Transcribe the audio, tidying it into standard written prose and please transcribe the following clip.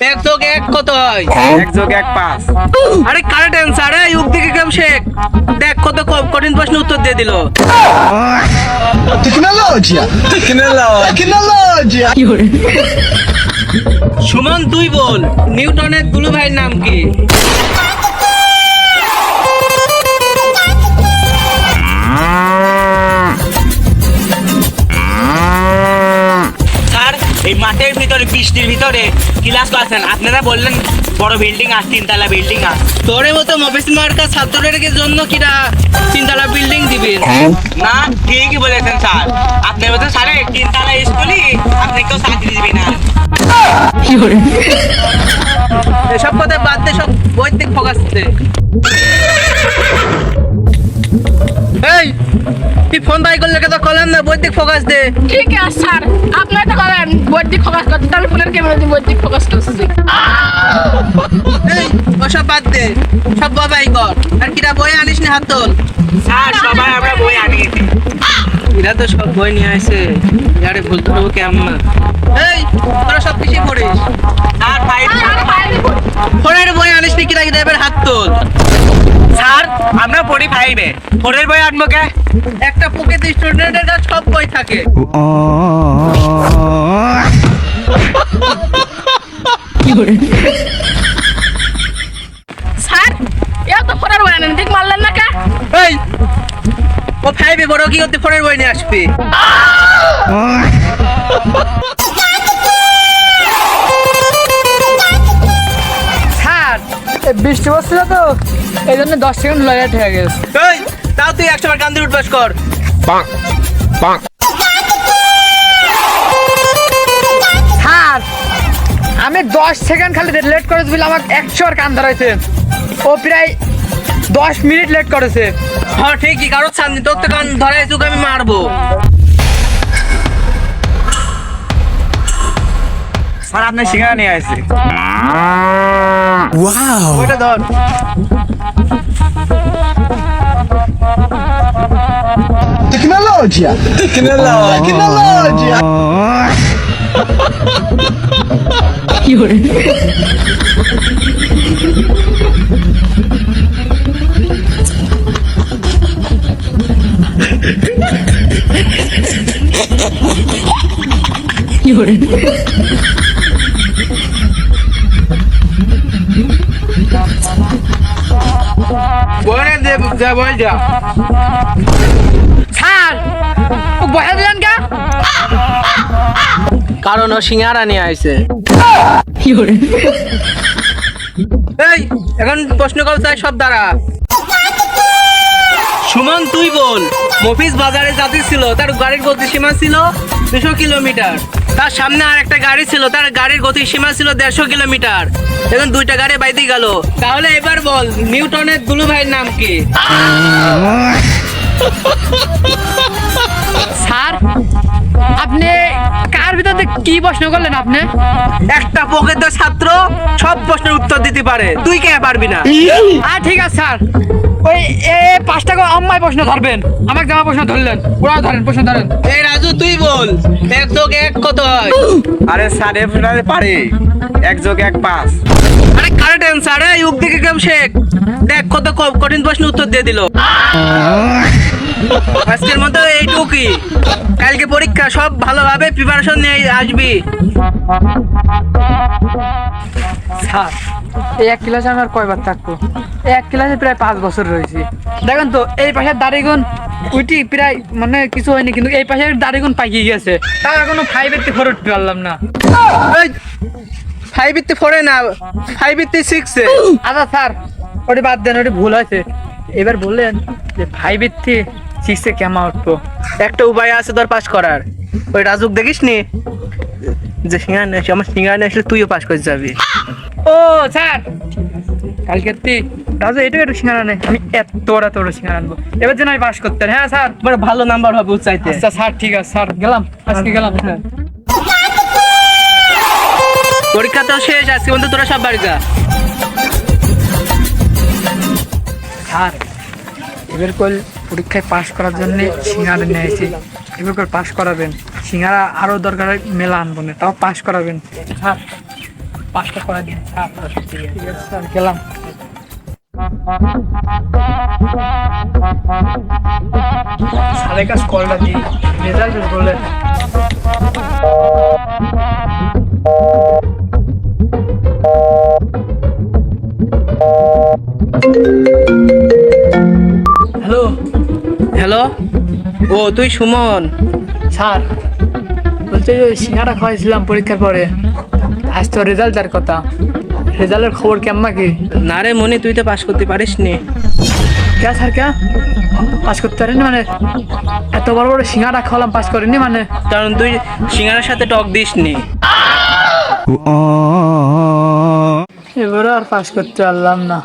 এক যোগ এক কত হয়? এক যোগ এক 5। আরে কারেক্ট অ্যান্সার। এই যুগ থেকে কেম শেখ দেখ কত কঠিন প্রশ্ন উত্তর দিয়ে দিল। Tecnologia! Tecnologia! সুমন তুই বল, নিউটনের দুলু ভাইয়ের নাম কি? স্যার এই মাঠের ভিতরে বৃষ্টির ভিতরে ক্লাস করছেন, আপনারা বললেন বড় বিল্ডিং আর 3 তলা বিল্ডিং আর তোরে মতো মফিস মার্কা ছাত্রদের জন্য কিরা 3 তলা বিল্ডিং দিবেন? না ঠিকই বলেছেন স্যার, আপনার মতো স্যার 3 তলা স্কুলই আপনি কেউ চাকরি দিবি না। এসব কথা বাদ দে, সব বৈদিক ফোকাস দে। এই তুই ফোন বাই করলে তো কলাম না, বৈদিক ফোকাস দে। ঠিক আছে স্যার, আপনারা তো করেন বৈদিক ফোকাস করতে, তাহলে ফোনের ক্যামেরা দিয়ে বৈদিক ফোকাস করছি। এই ওসব বাদ দে, সব বাবাই কর। আর কিরা বই আনিস নি, হাত তোল। স্যার সবাই আমরা বই আনিয়েছি। এরা তো সব বই নিয়ে আসে, ইয়ারে ভুল করবো কেমন? এই তোরা সব কিছুই পড়িস। Sir five. ফোনের বই আনিস নি, কিরা কিরা এবার হাত তোল। স্যার আমরা পড়ি 5-এ, 4-এর বই আনবো কে? একটা পকেটে স্টুডেন্টের কাছে সব বই থাকে। স্যার এও তো ফোনের বই আনেন, ঠিক মারলেন না কে? এই ও 5-এ বড় কি করতে ফোনের বই নিয়ে আসবে? স্যার বৃষ্টি পড়ছিল তো এই জন্য 10 সেকেন্ড লেট হয়ে গেছে। এই তাও তুই 100 বার কান দিয়ে উঠবাস কর। স্যার আমি 10 সেকেন্ড খালি লেট করেছি বলে আমাকে 100 বার কান ধরাইছে। ও প্রায় 10 মিনিট লেট করেছে। হ্যাঁ ঠিকই, কারোর সামনে তোর তো কান ধরাই তোকে আমি মারবো। স্যার আপনার সিঙ্গারা নিয়ে আসছে। ওইটা ধর। Tecnologia! Tecnologia! বইনে দে, যা বই যা। স্যার ও বয়া দিলেন কে? কারণ ও সিঙ্গারা নিয়ে আইছে। এই এখন প্রশ্ন কর, তাই সব দাঁড়া। সুমন তুই বল, মফিজ বাজারে যাত্রী ছিল, তার গাড়ির গতিসীমা ছিল 200 কিলোমিটার। তার সামনে আর একটা গাড়ি ছিল, তার গাড়ির গতিসীমা ছিল 150 কিলোমিটার। এখন দুইটা গাড়ি বাইতে গেল। তাহলে এবার বল, নিউটনের দুলু ভাইয়ের নাম কি? স্যার আপনি কার ভিতরে কি প্রশ্ন করলেন আপনি? একটা পকেটের ছাত্র সব প্রশ্নের উত্তর দিতে পারে, তুই কে পারবি না? ঠিক আছে স্যার, ওই 5টা আম্মাই প্রশ্ন ধরবেন, আমাকে জামা প্রশ্ন ধরলেন, ওরা ধরেন প্রশ্ন ধরেন। এই রাজু তুই বল, 1 যোগ 1 কত হয়? আরে স্যার এ পারে 1 যোগ 1 5। আরে কারেক্ট অ্যান্সার। এই যুগ থেকে কেম শেখ দেখ কত কঠিন প্রশ্ন উত্তর দিয়ে দিল। আজকের মতো এইটুকুই, কালকে পরীক্ষা, সব ভালোভাবে প্রিপারেশন নিয়ে আসবি। স্যার এই 1 ক্লাসে আমি আর কয়বার থাকবো? এই 1 ক্লাসে প্রায় 5 বছর রয়েছি। দেখেন তো এই পাশের দাড়িগুন উইটি প্রায় মানে কিছু হয়নি, কিন্তু এই পাশের দাড়িগুন পাকিয়ে গেছে, তাও এখনো 5-এর থেকে 4 উঠতে পারলাম না। 5 4 না, 5 6। আচ্ছা স্যার ওটি বাদ দেন, ওটি ভুল হয়েছে। এবার বললেন যে 5-এর থেকে 6-এ কেমন উঠবো? একটা উপায় আছে তোর পাস করার। ওই রাজুক দেখিস নি যে সিঙ্গারা নিয়ে আসে, আমার সিঙ্গারা নিয়ে আসলে তুইও পাস করে যাবি। ও স্যার কালকে রাজু এটা একটু সিঙ্গারা নেই, আমি এত বড় সিঙ্গারা আনবো, এবার যেন আমি পাস করতেন। হ্যাঁ স্যার, বড় ভালো নাম্বার হবে উচ্চাইতে। আচ্ছা স্যার ঠিক আছে স্যার, গেলাম আজকে গেলাম স্যার। পরীক্ষা তো শেষ, আজকে পর্যন্ত তোরা সব বাড়ি যা। স্যার এবার কল পরীক্ষায় পাশ করার জন্য সিঙ্গারা নিয়েছি, এবার করে পাশ করাবেন। সিঙ্গারা আরো দরকার হয় মেলা আনবো না, তাও পাশ করাবেন। স্যার পাঁচটা করা দিন স্যার। ঠিক আছে স্যার, গেলাম। স্যারের কাছে কলটা দিই, রেজাল্ট বলে। হ্যালো হ্যালো, ও তুই সুমন? স্যার, বলতে যে সিঙ্গারা খাওয়াইছিলাম পরীক্ষার পরে, আজ তো রেজাল্টের কথা, রেজাল্টের খবর কেমন কি? না রে মনি, তুই তো পাস করতে পারিস নি। কে স্যার, কে পাস করতে পারিনি মানে? এত বড় বড় সিঙ্গারা খাওয়ালাম, পাস করিনি মানে? কারণ তুই সিঙ্গারার সাথে টক দিস নি। এবারে আর পাস করতে পারলাম না।